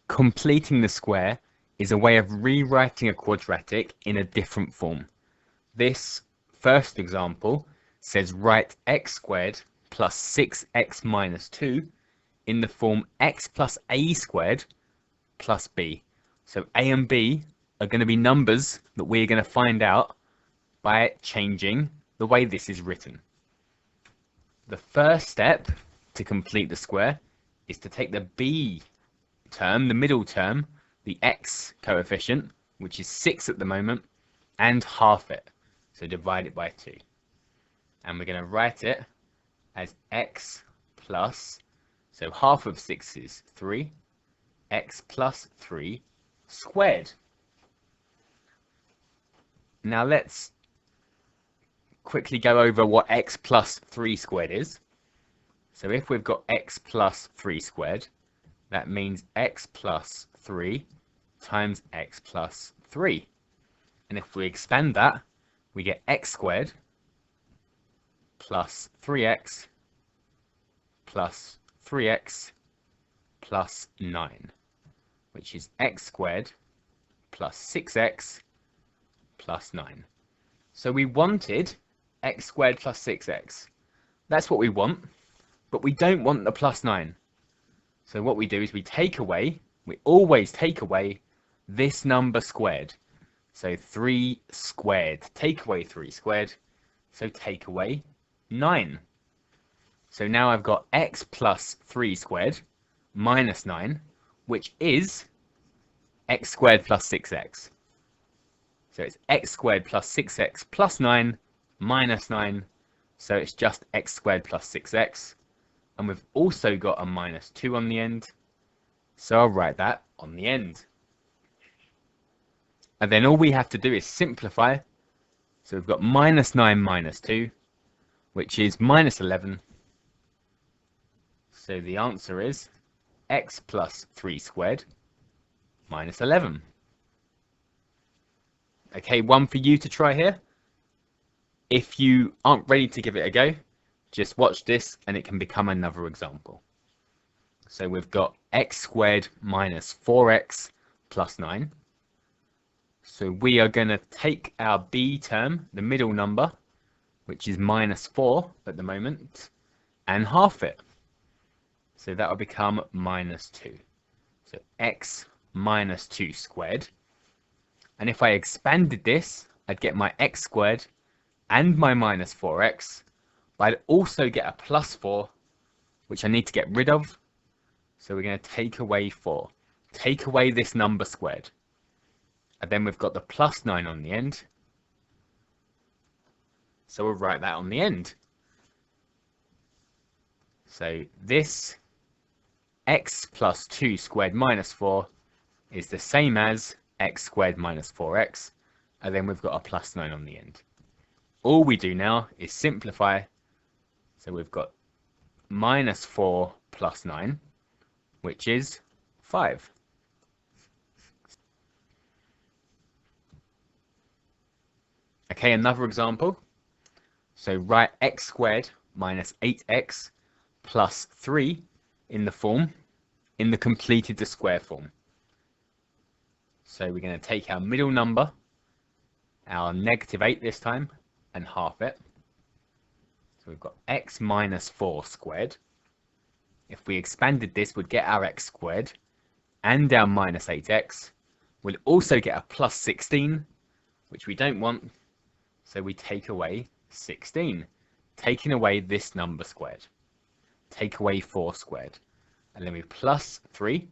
Completing the square is a way of rewriting a quadratic in a different form. This first example says write x squared plus 6x minus 2 in the form x plus a squared plus b. So a and b are going to be numbers that we're going to find out by changing the way this is written. The first step to complete the square is to take the b term, the middle term, the x coefficient, which is 6 at the moment, and half it. So divide it by 2. And we're going to write it as x plus, so half of 6 is 3, x plus 3 squared. Now let's quickly go over what x plus 3 squared is. So if we've got x plus 3 squared, that means x plus 3 times x plus 3. And if we expand that, we get x squared plus 3x plus 3x plus 9, which is x squared plus 6x plus 9. So we wanted x squared plus 6x. That's what we want, but we don't want the plus 9. So what we do is we always take away this number squared. So 3 squared, take away 3 squared, so take away 9. So now I've got x plus 3 squared minus 9, which is x squared plus 6x. So it's x squared plus 6x plus 9 minus 9, so it's just x squared plus 6x. And we've also got a minus 2 on the end, so I'll write that on the end. And then all we have to do is simplify. So we've got minus 9 minus 2, which is minus 11. So the answer is x plus 3 squared minus 11. Okay, one for you to try here. If you aren't ready to give it a go, just watch this and it can become another example. So we've got x squared minus 4x plus 9. So we are going to take our b term, the middle number, which is minus 4 at the moment, and half it. So that will become minus 2. So x minus 2 squared. And if I expanded this, I'd get my x squared and my minus 4x. But I'd also get a plus 4, which I need to get rid of. So we're going to take away 4. Take away this number squared. And then we've got the plus 9 on the end. So we'll write that on the end. So this x plus 2 squared minus 4 is the same as x squared minus 4x. And then we've got a plus 9 on the end. All we do now is simplify. So we've got minus 4 plus 9, which is 5. Okay, another example. So write x squared minus 8x plus 3 in the completed the square form. So we're going to take our middle number, our negative 8 this time, and half it. So we've got x minus 4 squared. If we expanded this, we'd get our x squared and our minus 8x. We'll also get a plus 16, which we don't want. So we take away 16, taking away this number squared. Take away 4 squared. And then we plus 3.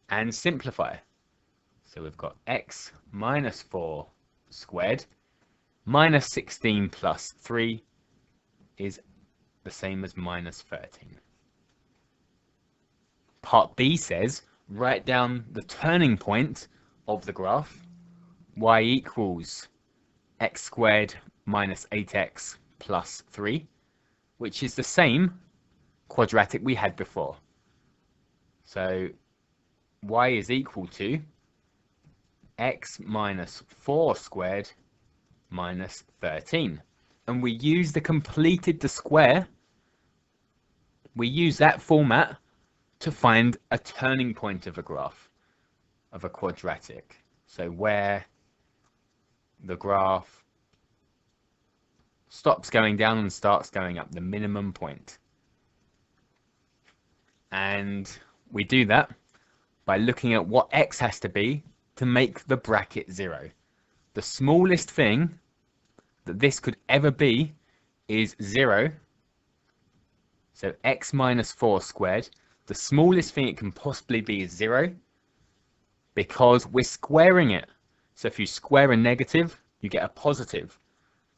And simplify. So we've got x minus 4 squared minus 16 plus 3 is the same as minus 13. Part B says, write down the turning point of the graph, y equals x squared minus 8x plus 3, which is the same quadratic we had before. So y is equal to x minus 4 squared minus 13. And we use the completed the square. We use that format to find a turning point of a graph, of a quadratic. So where the graph stops going down and starts going up, the minimum point. And we do that by looking at what x has to be to make the bracket 0. The smallest thing that this could ever be is 0. So x minus 4 squared. The smallest thing it can possibly be is 0 because we're squaring it. So if you square a negative, you get a positive.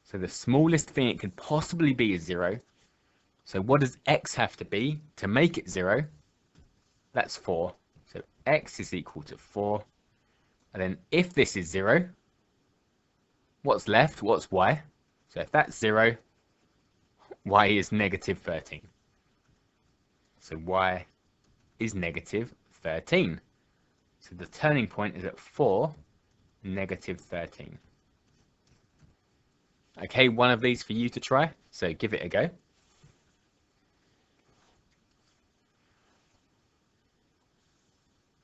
So the smallest thing it could possibly be is 0. So what does x have to be to make it 0? That's 4. So x is equal to 4. And then if this is 0, what's left? What's y? So if that's 0, y is negative 13. So y is negative 13. So the turning point is at 4, negative 13. Okay, one of these for you to try. So give it a go.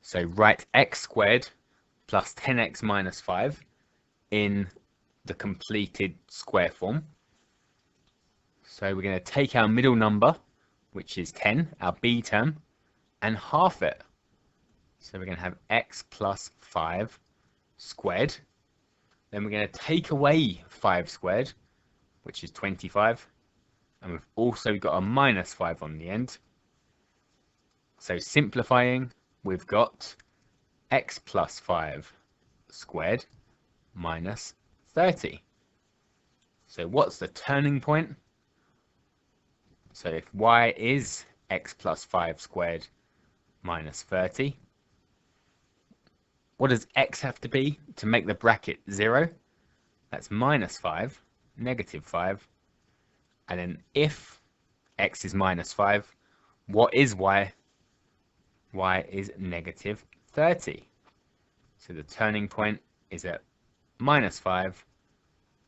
So write x squared plus 10x minus 5 in the completed square form. So we're going to take our middle number, which is 10, our b term, and half it. So we're going to have x plus 5 squared. Then we're going to take away 5 squared, which is 25. And we've also got a minus 5 on the end. So simplifying, we've got x plus 5 squared minus 30. So what's the turning point? So if y is x plus 5 squared minus 30, what does x have to be to make the bracket 0? That's minus 5, negative 5. And then if x is minus 5, what is y? Y is negative 30. So the turning point is at minus 5,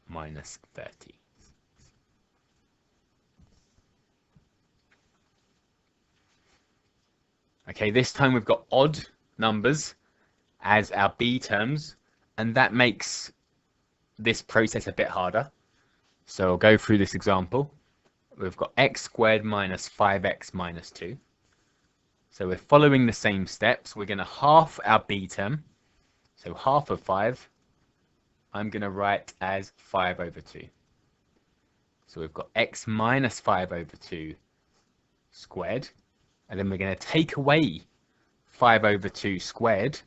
minus 30. Okay, this time we've got odd numbers as our b terms, and that makes this process a bit harder. So I'll go through this example. We've got x squared minus 5x minus 2. So we're following the same steps. We're going to half our b term. So half of 5, I'm going to write as 5 over 2. So we've got x minus 5 over 2 squared. And then we're going to take away 5 over 2 squared,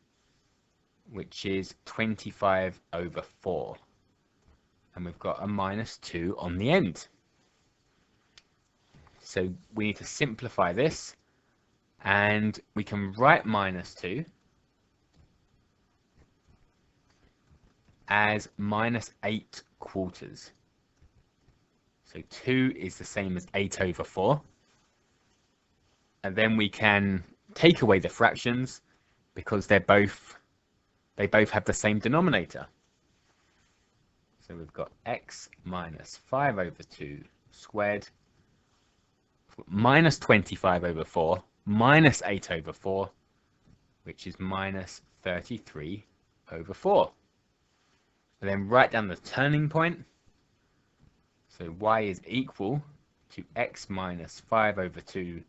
which is 25 over 4. And we've got a minus 2 on the end. So we need to simplify this. And we can write minus 2 as minus 8 quarters. So 2 is the same as 8 over 4. And then we can take away the fractions because they both have the same denominator. So we've got x minus 5 over 2 squared minus 25 over 4 minus 8 over 4, which is minus 33 over 4. And then write down the turning point. So y is equal to x minus 5 over 2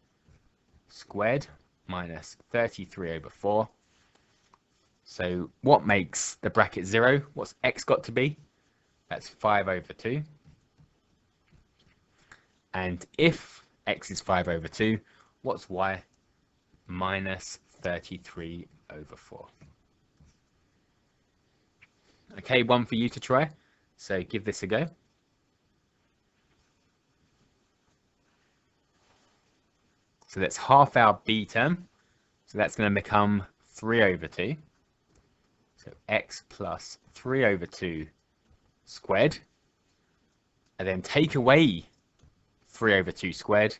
squared minus 33 over 4. So what makes the bracket 0? What's x got to be? That's 5 over 2. And if x is 5 over 2, what's y? Minus 33 over 4. Okay, one for you to try. So give this a go. So that's half our b term. So that's going to become 3 over 2. So x plus 3 over 2 squared. And then take away 3 over 2 squared,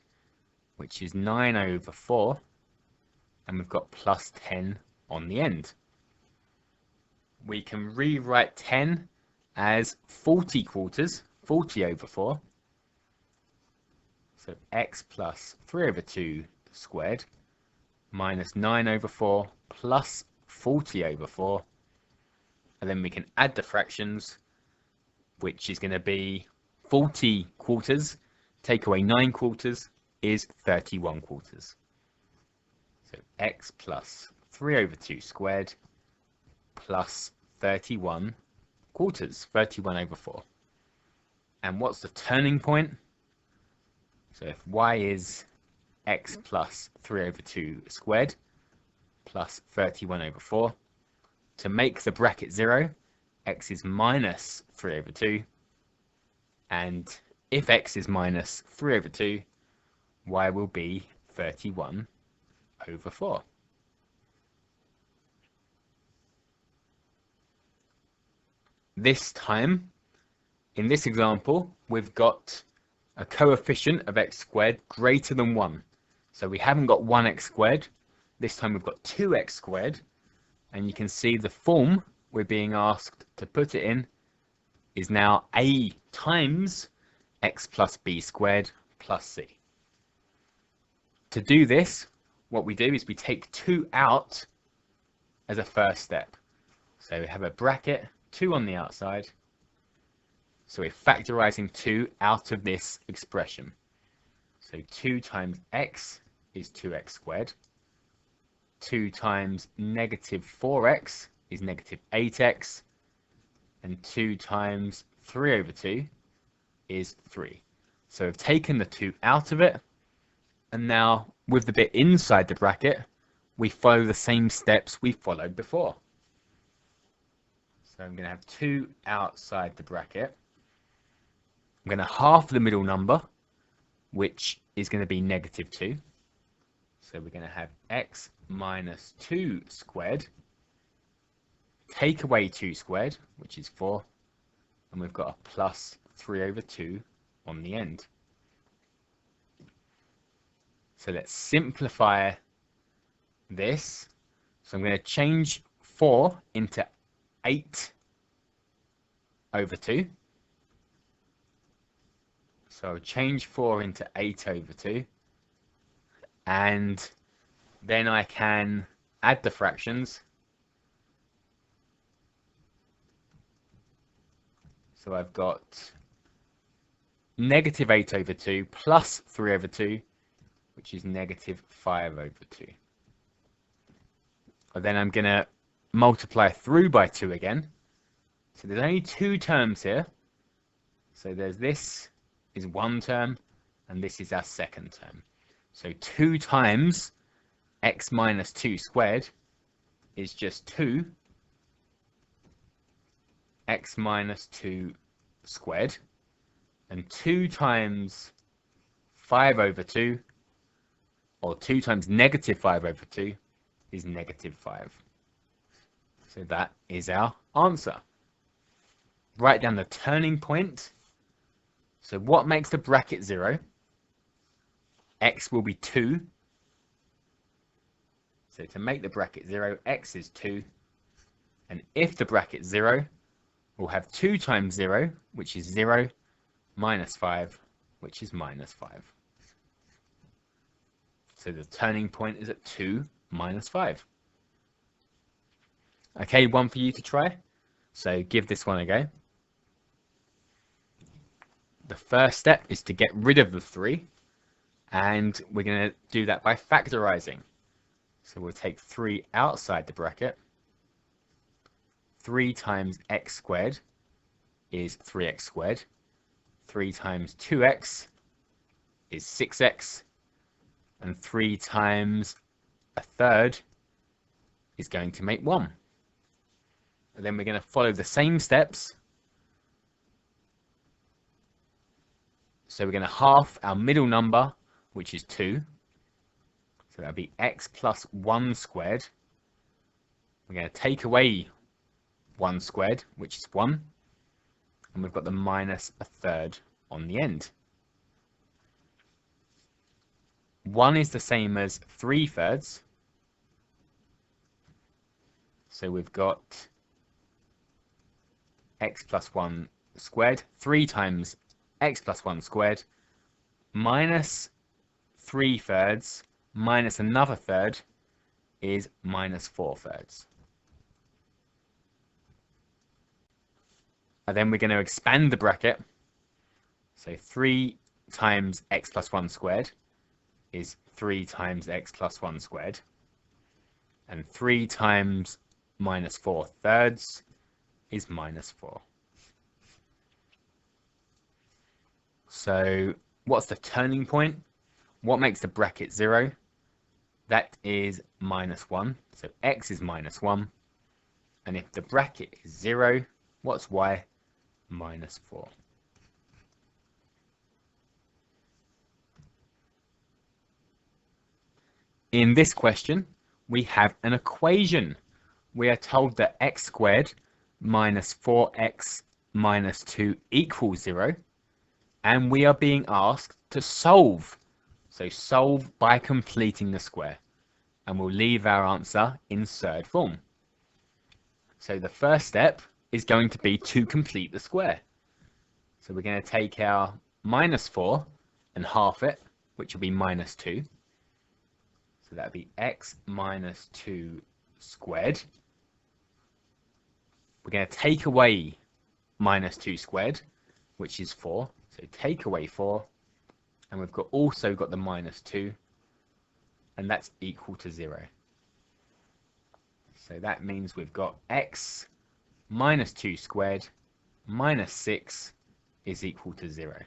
which is 9 over 4. And we've got plus 10 on the end. We can rewrite 10 as 40 quarters, 40 over 4. So x plus 3 over 2 squared minus 9 over 4 plus 40 over 4. And then we can add the fractions, which is going to be 40 quarters, take away 9 quarters is 31 quarters. So x plus 3 over 2 squared plus 31 quarters, 31 over 4. And what's the turning point? So if y is x plus 3 over 2 squared plus 31 over 4, to make the bracket 0, x is minus 3 over 2. And if x is minus 3 over 2, y will be 31 over 4. This time, in this example, we've got a coefficient of x squared greater than 1. So we haven't got 1x squared. This time we've got 2x squared. And you can see the form we're being asked to put it in is now a times x plus b squared plus c. To do this, what we do is we take 2 out as a first step. So we have a bracket, 2 on the outside. So we're factorizing 2 out of this expression. So 2 times x is 2x squared. 2 times negative 4x is negative 8x. And 2 times 3 over 2 is 3. So we've taken the 2 out of it. And now with the bit inside the bracket, we follow the same steps we followed before. So I'm going to have 2 outside the bracket. I'm going to half the middle number, which is going to be negative 2. So we're going to have x minus 2 squared. Take away 2 squared, which is 4. And we've got a plus 3 over 2 on the end. So let's simplify this. So I'm going to change 4 into 8 over 2. So I'll change 4 into 8 over 2. And then I can add the fractions. So I've got negative 8 over 2 plus 3 over 2, which is negative 5 over 2. And then I'm going to multiply through by 2 again. So there's only 2 terms here. So there's this is one term, and this is our second term. So 2 times x minus 2 squared is just 2 x minus 2 squared. And 2 times 5 over 2, or 2 times negative 5 over 2, is negative 5. So that is our answer. Write down the turning point. So what makes the bracket 0? X will be 2. So to make the bracket 0, x is 2. And if the bracket 0, we'll have 2 times 0, which is 0, minus 5, which is minus 5. So the turning point is at 2 minus 5. Okay, one for you to try. So give this one a go. The first step is to get rid of the 3. And we're going to do that by factorizing. So we'll take 3 outside the bracket. 3 times x squared is 3x squared. 3 times 2x is 6x. And 3 times a third is going to make 1. And then we're going to follow the same steps. So we're going to half our middle number, which is 2. So that'll be x plus 1 squared. We're going to take away 1 squared, which is 1. And we've got the minus a third on the end. 1 is the same as 3/3. So we've got x plus 1 squared. 3 times x plus 1 squared minus 3/3 minus another third is minus 4/3. And then we're going to expand the bracket. So 3 times x plus 1 squared is 3 times x plus 1 squared. And 3 times minus 4/3 is minus 4. So what's the turning point? What makes the bracket 0? That is minus 1. So x is minus 1. And if the bracket is 0, what's y? Minus 4. In this question, we have an equation. We are told that x squared minus 4x minus 2 equals 0. And we are being asked to solve. So solve by completing the square. And we'll leave our answer in third form. So the first step is going to be to complete the square. So we're going to take our minus 4 and half it, which will be minus 2. So that would be x minus 2 squared. We're going to take away minus 2 squared, which is 4. So take away 4. And we've also got the minus 2. And that's equal to 0. So that means we've got x minus 2 squared minus 6 is equal to 0.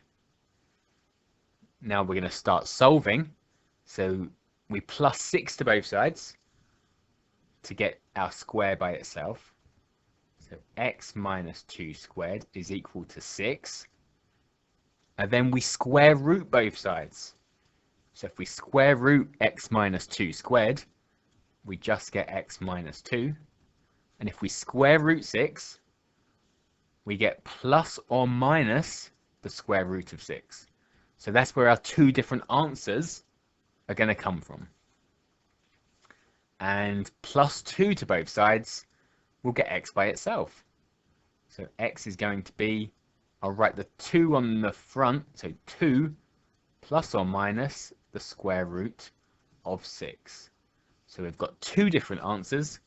Now we're going to start solving. So we plus 6 to both sides to get our square by itself. So x minus 2 squared is equal to 6. And then we square root both sides. So if we square root x minus 2 squared, we just get x minus 2. And if we square root 6, we get plus or minus the square root of 6. So that's where our two different answers are going to come from. And plus 2 to both sides will get x by itself. So x is going to be, I'll write the 2 on the front, so 2 plus or minus the square root of 6. So we've got two different answers.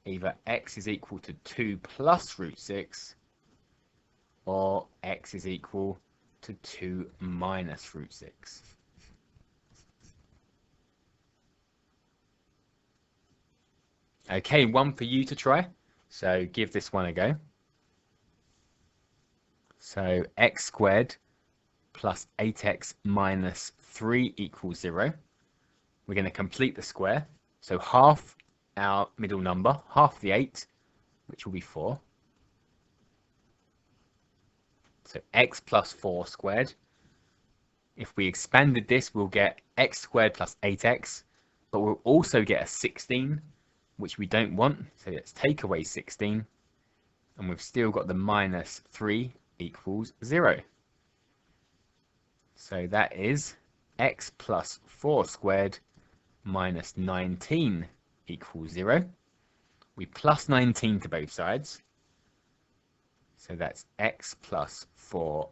Either x is equal to 2 plus root 6, or x is equal to 2 minus root 6. Okay, one for you to try. So give this one a go. So x squared plus 8x minus 3 equals 0. We're going to complete the square. So half our middle number, half the 8, which will be 4. So x plus 4 squared. If we expanded this, we'll get x squared plus 8x, but we'll also get a 16, which we don't want. So let's take away 16, and we've still got the minus 3 equals 0. So that is x plus 4 squared minus 19 equals 0. We plus 19 to both sides. So that's x plus 4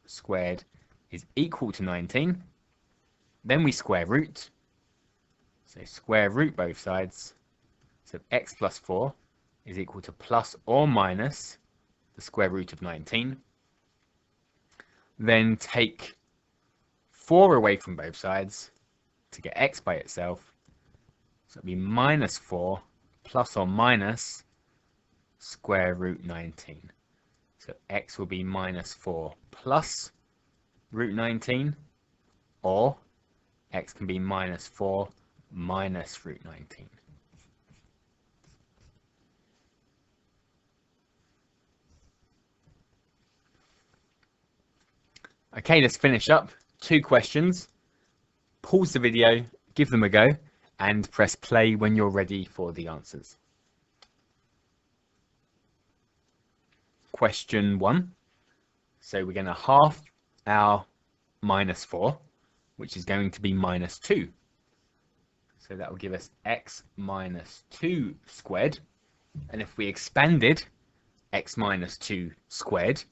squared is equal to 19. Then we square root. So square root both sides. So x plus 4 is equal to plus or minus the square root of 19. Then take 4 away from both sides to get x by itself. So it'll be minus 4 plus or minus square root 19. So x will be minus 4 plus root 19, or x can be minus 4 minus root 19. Okay, let's finish up. 2 questions. Pause the video, give them a go, and press play when you're ready for the answers. Question 1. So we're going to half our minus 4, which is going to be minus 2. So that will give us x minus 2 squared. And if we expanded x minus 2 squared,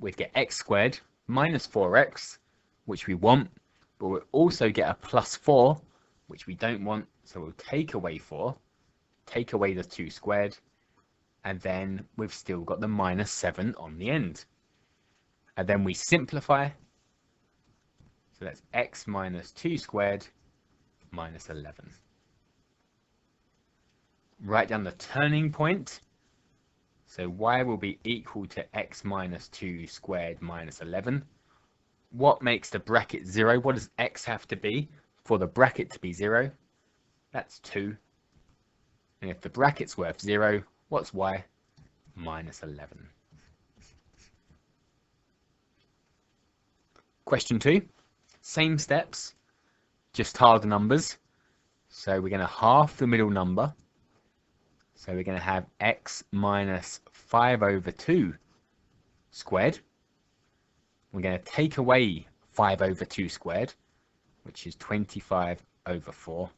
we'd get x squared minus 4x, which we want, but we'll also get a plus 4 which we don't want, so we'll take away 4, take away the 2 squared, and then we've still got the minus 7 on the end. And then we simplify, so that's x minus 2 squared minus 11. Write down the turning point, so y will be equal to x minus 2 squared minus 11. What makes the bracket 0? What does x have to be for the bracket to be 0? That's 2. And if the bracket's worth 0, what's y? Minus 11. Question 2. Same steps, just harder numbers. So we're going to half the middle number. So we're going to have x minus 5 over 2 squared. We're going to take away 5 over 2 squared, which is 25 over 4.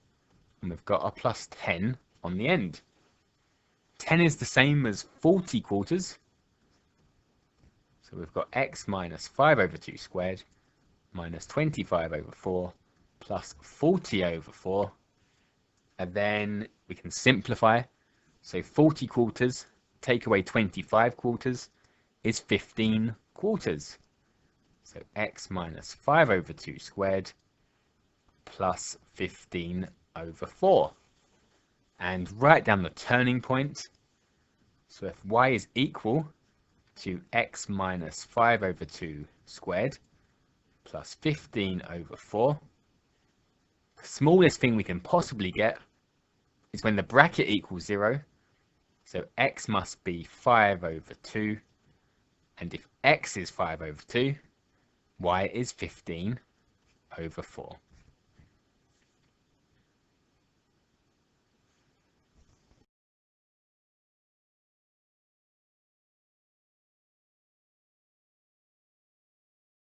And we've got a plus 10 on the end. 10 is the same as 40 quarters. So we've got x minus 5 over 2 squared minus 25 over 4 plus 40 over 4. And then we can simplify. So 40 quarters, take away 25 quarters, is 15 quarters. So x minus 5 over 2 squared plus 15 over 4. And write down the turning point. So if y is equal to x minus 5 over 2 squared plus 15 over 4, the smallest thing we can possibly get is when the bracket equals 0. So x must be 5 over 2. And if x is 5 over 2, y is 15 over 4.